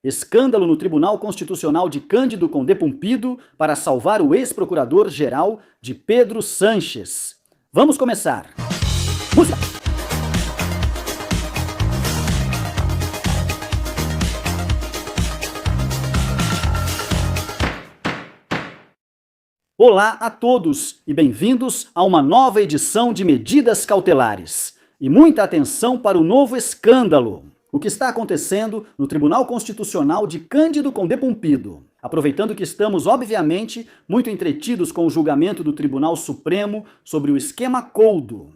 Escândalo no Tribunal Constitucional de Cândido Condé-Pumpido para salvar o ex-procurador-geral de Pedro Sanches. Vamos começar. Música! Olá a todos e bem-vindos a uma nova edição de Medidas Cautelares. E muita atenção para o novo escândalo. O que está acontecendo no Tribunal Constitucional de Cândido Condé-Pumpido. Aproveitando que estamos, obviamente, muito entretidos com o julgamento do Tribunal Supremo sobre o esquema Coldo.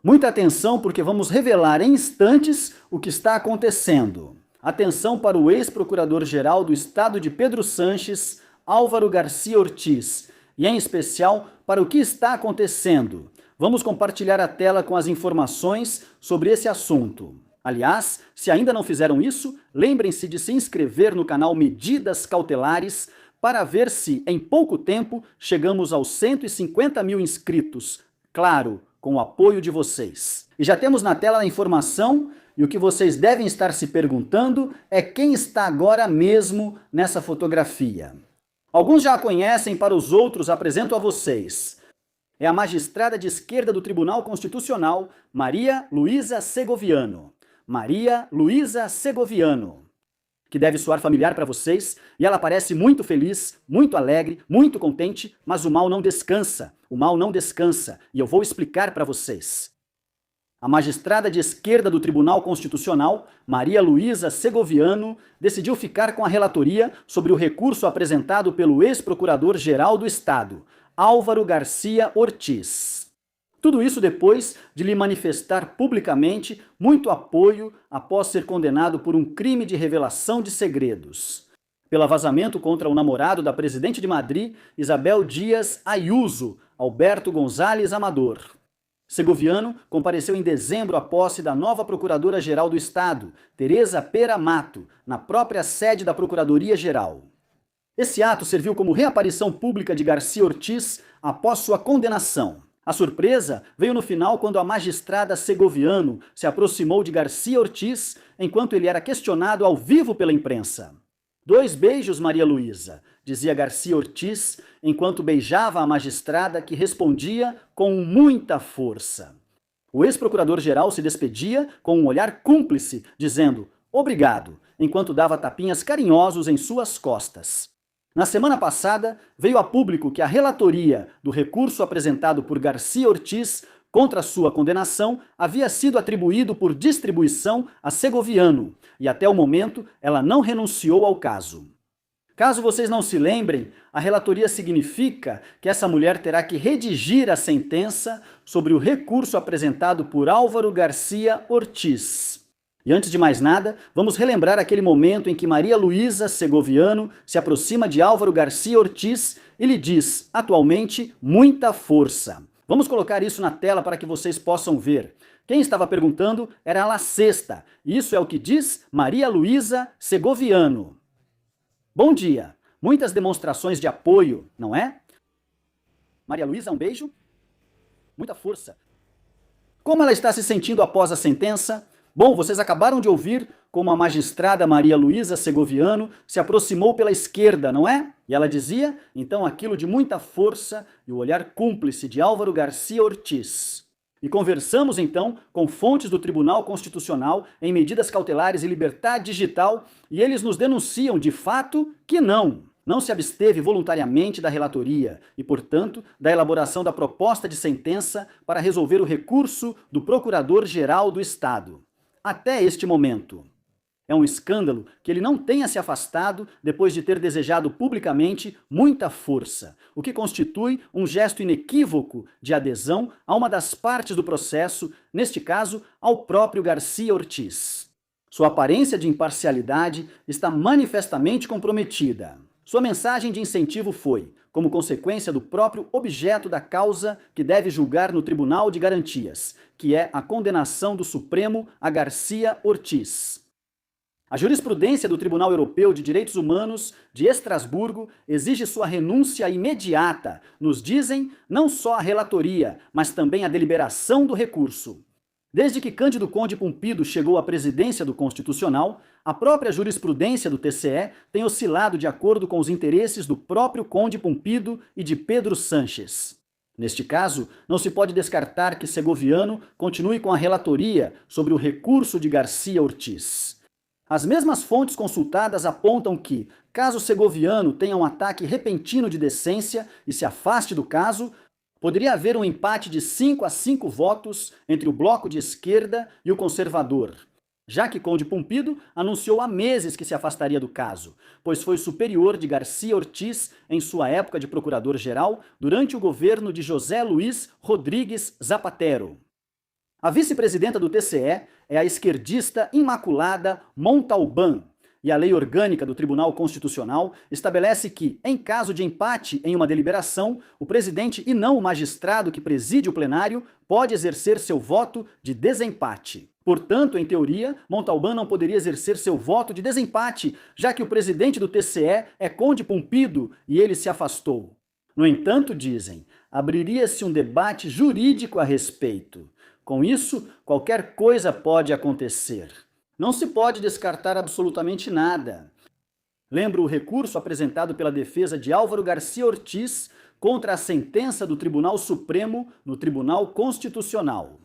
Muita atenção porque vamos revelar em instantes o que está acontecendo. Atenção para o ex-procurador-geral do Estado de Pedro Sanches, Álvaro Garcia Ortiz, e em especial para o que está acontecendo. Vamos compartilhar a tela com as informações sobre esse assunto. Aliás, se ainda não fizeram isso, lembrem-se de se inscrever no canal Medidas Cautelares para ver se, em pouco tempo, chegamos aos 150 mil inscritos. Claro, com o apoio de vocês. E já temos na tela a informação, e o que vocês devem estar se perguntando é quem está agora mesmo nessa fotografia. Alguns já a conhecem, para os outros apresento a vocês. É a magistrada de esquerda do Tribunal Constitucional, Maria Luísa Segoviano. Maria Luísa Segoviano, que deve soar familiar para vocês, e ela parece muito feliz, muito alegre, muito contente, mas o mal não descansa, e eu vou explicar para vocês. A magistrada de esquerda do Tribunal Constitucional, Maria Luísa Segoviano, decidiu ficar com a relatoria sobre o recurso apresentado pelo ex-procurador-geral do Estado, Álvaro Garcia Ortiz. Tudo isso depois de lhe manifestar publicamente muito apoio após ser condenado por um crime de revelação de segredos. Pelo vazamento contra o namorado da presidente de Madrid, Isabel Díaz Ayuso, Alberto González Amador. Segoviano compareceu em dezembro à posse da nova Procuradora-Geral do Estado, Teresa Pera Mato, na própria sede da Procuradoria-Geral. Esse ato serviu como reaparição pública de Garcia Ortiz após sua condenação. A surpresa veio no final quando a magistrada Segoviano se aproximou de Garcia Ortiz enquanto ele era questionado ao vivo pela imprensa. "2 beijos, Maria Luísa", dizia Garcia Ortiz, enquanto beijava a magistrada, que respondia com muita força. O ex-procurador-geral se despedia com um olhar cúmplice, dizendo "obrigado", enquanto dava tapinhas carinhosos em suas costas. Na semana passada, veio a público que a relatoria do recurso apresentado por Garcia Ortiz contra sua condenação havia sido atribuído por distribuição a Segoviano, e até o momento ela não renunciou ao caso. Caso vocês não se lembrem, a relatoria significa que essa mulher terá que redigir a sentença sobre o recurso apresentado por Álvaro Garcia Ortiz. E antes de mais nada, vamos relembrar aquele momento em que Maria Luísa Segoviano se aproxima de Álvaro Garcia Ortiz e lhe diz, atualmente, muita força. Vamos colocar isso na tela para que vocês possam ver. Quem estava perguntando era a La Sexta. Isso é o que diz Maria Luísa Segoviano. Bom dia. Muitas demonstrações de apoio, não é? Maria Luísa, um beijo. Muita força. Como ela está se sentindo após a sentença? Bom, vocês acabaram de ouvir como a magistrada Maria Luísa Segoviano se aproximou pela esquerda, não é? E ela dizia, então, aquilo de muita força e o olhar cúmplice de Álvaro Garcia Ortiz. E conversamos, então, com fontes do Tribunal Constitucional em medidas cautelares e liberdade digital, e eles nos denunciam, de fato, que não se absteve voluntariamente da relatoria e, portanto, da elaboração da proposta de sentença para resolver o recurso do Procurador-Geral do Estado. Até este momento. É um escândalo que ele não tenha se afastado depois de ter desejado publicamente muita força, o que constitui um gesto inequívoco de adesão a uma das partes do processo, neste caso, ao próprio Garcia Ortiz. Sua aparência de imparcialidade está manifestamente comprometida. Sua mensagem de incentivo foi, como consequência do próprio objeto da causa que deve julgar no Tribunal de Garantias, que é a condenação do Supremo a Garcia Ortiz. A jurisprudência do Tribunal Europeu de Direitos Humanos de Estrasburgo exige sua renúncia imediata, nos dizem não só a relatoria, mas também a deliberação do recurso. Desde que Cândido Conde Pumpido chegou à presidência do Constitucional, a própria jurisprudência do TCE tem oscilado de acordo com os interesses do próprio Conde Pumpido e de Pedro Sanches. Neste caso, não se pode descartar que Segoviano continue com a relatoria sobre o recurso de Garcia Ortiz. As mesmas fontes consultadas apontam que, caso Segoviano tenha um ataque repentino de decência e se afaste do caso, poderia haver um empate de 5-5 votos entre o bloco de esquerda e o conservador, já que Conde Pumpido anunciou há meses que se afastaria do caso, pois foi superior de Garcia Ortiz em sua época de procurador-geral durante o governo de José Luiz Rodrigues Zapatero. A vice-presidenta do TCE é a esquerdista imaculada Montalbán, e a lei orgânica do Tribunal Constitucional estabelece que, em caso de empate em uma deliberação, o presidente e não o magistrado que preside o plenário pode exercer seu voto de desempate. Portanto, em teoria, Montalbán não poderia exercer seu voto de desempate, já que o presidente do TCE é Conde Pumpido e ele se afastou. No entanto, dizem, abriria-se um debate jurídico a respeito. Com isso, qualquer coisa pode acontecer. Não se pode descartar absolutamente nada. Lembro o recurso apresentado pela defesa de Álvaro Garcia Ortiz contra a sentença do Tribunal Supremo no Tribunal Constitucional.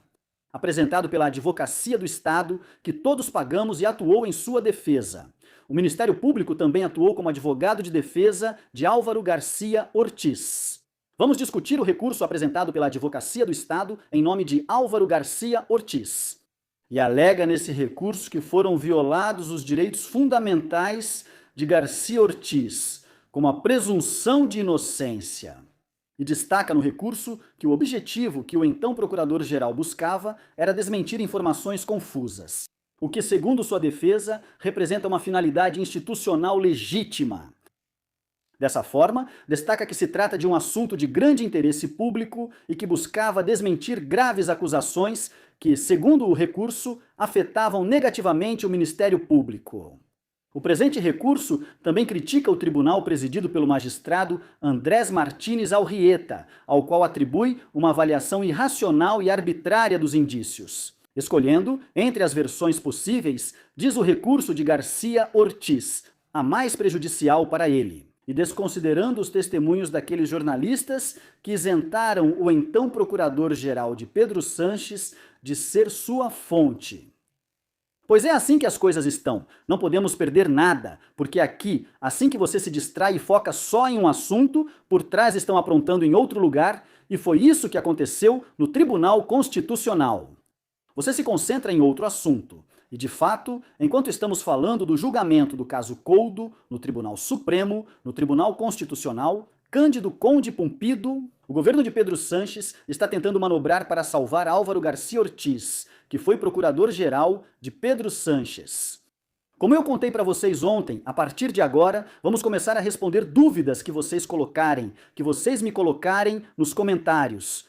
Apresentado pela Advocacia do Estado, que todos pagamos e atuou em sua defesa. O Ministério Público também atuou como advogado de defesa de Álvaro Garcia Ortiz. Vamos discutir o recurso apresentado pela Advocacia do Estado em nome de Álvaro Garcia Ortiz. E alega nesse recurso que foram violados os direitos fundamentais de Garcia Ortiz, como a presunção de inocência. E destaca no recurso que o objetivo que o então procurador-geral buscava era desmentir informações confusas, o que, segundo sua defesa, representa uma finalidade institucional legítima. Dessa forma, destaca que se trata de um assunto de grande interesse público e que buscava desmentir graves acusações que, segundo o recurso, afetavam negativamente o Ministério Público. O presente recurso também critica o tribunal presidido pelo magistrado Andrés Martínez Alrieta, ao qual atribui uma avaliação irracional e arbitrária dos indícios. Escolhendo, entre as versões possíveis, diz o recurso de Garcia Ortiz, a mais prejudicial para ele, e desconsiderando os testemunhos daqueles jornalistas que isentaram o então procurador-geral de Pedro Sanches de ser sua fonte. Pois é assim que as coisas estão, não podemos perder nada, porque aqui, assim que você se distrai e foca só em um assunto, por trás estão aprontando em outro lugar, e foi isso que aconteceu no Tribunal Constitucional. Você se concentra em outro assunto, e de fato, enquanto estamos falando do julgamento do caso Coudo, no Tribunal Supremo, no Tribunal Constitucional, Cândido Conde Pumpido, o governo de Pedro Sanches está tentando manobrar para salvar Álvaro Garcia Ortiz, que foi procurador-geral de Pedro Sanches. Como eu contei para vocês ontem, a partir de agora, vamos começar a responder dúvidas que vocês colocarem, que vocês me colocarem nos comentários.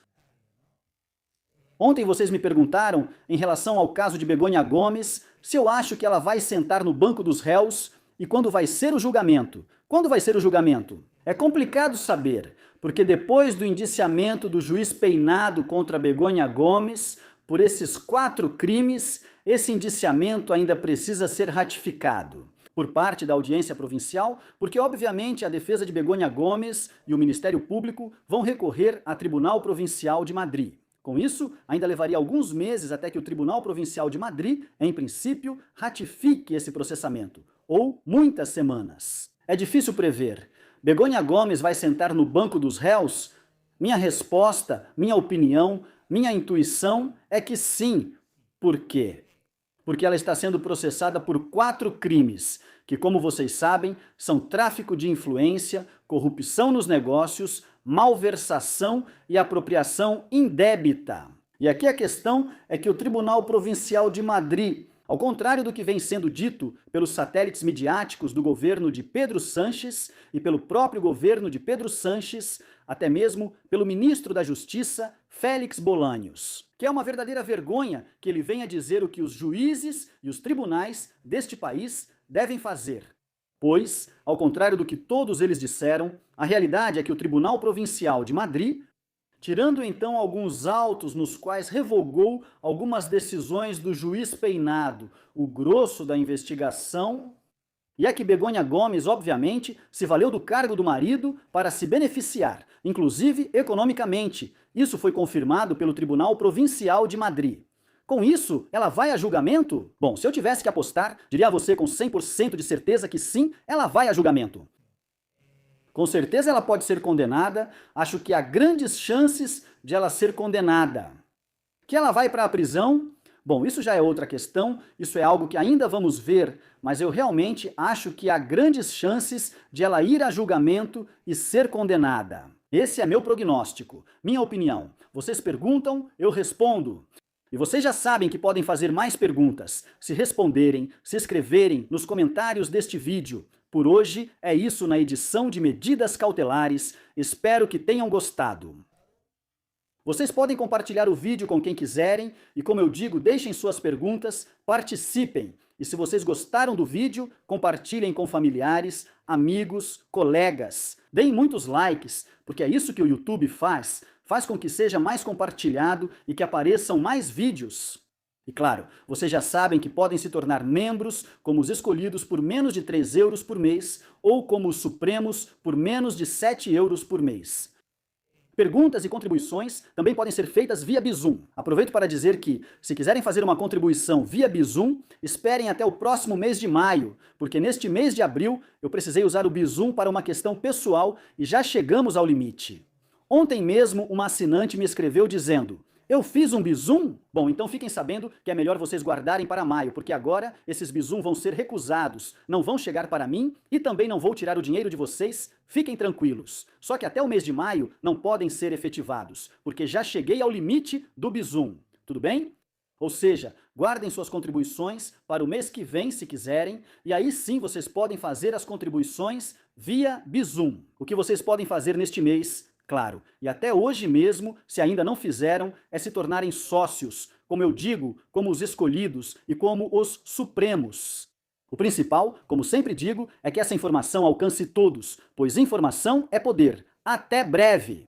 Ontem vocês me perguntaram, em relação ao caso de Begônia Gomes, se eu acho que ela vai sentar no banco dos réus e quando vai ser o julgamento. Quando vai ser o julgamento? É complicado saber, porque depois do indiciamento do juiz Peinado contra Begônia Gomes, por esses 4 crimes, esse indiciamento ainda precisa ser ratificado por parte da audiência provincial, porque obviamente a defesa de Begônia Gomes e o Ministério Público vão recorrer ao Tribunal Provincial de Madrid. Com isso, ainda levaria alguns meses até que o Tribunal Provincial de Madrid, em princípio, ratifique esse processamento, ou muitas semanas. É difícil prever. Begônia Gomes vai sentar no banco dos réus? Minha resposta, minha opinião, minha intuição é que sim. Por quê? Porque ela está sendo processada por 4 crimes, que, como vocês sabem, são tráfico de influência, corrupção nos negócios, malversação e apropriação indébita. E aqui a questão é que o Tribunal Provincial de Madrid, ao contrário do que vem sendo dito pelos satélites midiáticos do governo de Pedro Sanches e pelo próprio governo de Pedro Sanches, até mesmo pelo ministro da Justiça, Félix Bolanhos, que é uma verdadeira vergonha que ele venha dizer o que os juízes e os tribunais deste país devem fazer. Pois, ao contrário do que todos eles disseram, a realidade é que o Tribunal Provincial de Madrid Tirando então alguns autos nos quais revogou algumas decisões do juiz Peinado, o grosso da investigação. E é que Begônia Gomes, obviamente, se valeu do cargo do marido para se beneficiar, inclusive economicamente. Isso foi confirmado pelo Tribunal Provincial de Madrid. Com isso, ela vai a julgamento? Bom, se eu tivesse que apostar, diria a você com 100% de certeza que sim, ela vai a julgamento. Com certeza ela pode ser condenada, acho que há grandes chances de ela ser condenada. Que ela vai para a prisão? Bom, isso já é outra questão, isso é algo que ainda vamos ver, mas eu realmente acho que há grandes chances de ela ir a julgamento e ser condenada. Esse é meu prognóstico, minha opinião. Vocês perguntam, eu respondo. E vocês já sabem que podem fazer mais perguntas, se responderem, se escreverem nos comentários deste vídeo. Por hoje é isso na edição de Medidas Cautelares, espero que tenham gostado. Vocês podem compartilhar o vídeo com quem quiserem e, como eu digo, deixem suas perguntas, participem. E se vocês gostaram do vídeo, compartilhem com familiares, amigos, colegas. Deem muitos likes, porque é isso que o YouTube faz. Faz com que seja mais compartilhado e que apareçam mais vídeos. E claro, vocês já sabem que podem se tornar membros, como os escolhidos por menos de 3 euros por mês, ou como os supremos por menos de 7 euros por mês. Perguntas e contribuições também podem ser feitas via Bizum. Aproveito para dizer que, se quiserem fazer uma contribuição via Bizum, esperem até o próximo mês de maio, porque neste mês de abril eu precisei usar o Bizum para uma questão pessoal e já chegamos ao limite. Ontem mesmo uma assinante me escreveu dizendo: eu fiz um Bizum? Bom, então fiquem sabendo que é melhor vocês guardarem para maio, porque agora esses Bizum vão ser recusados, não vão chegar para mim e também não vou tirar o dinheiro de vocês, fiquem tranquilos. Só que até o mês de maio não podem ser efetivados, porque já cheguei ao limite do Bizum, tudo bem? Ou seja, guardem suas contribuições para o mês que vem, se quiserem, e aí sim vocês podem fazer as contribuições via Bizum. O que vocês podem fazer neste mês, claro, e até hoje mesmo, se ainda não fizeram, é se tornarem sócios, como eu digo, como os escolhidos e como os supremos. O principal, como sempre digo, é que essa informação alcance todos, pois informação é poder. Até breve!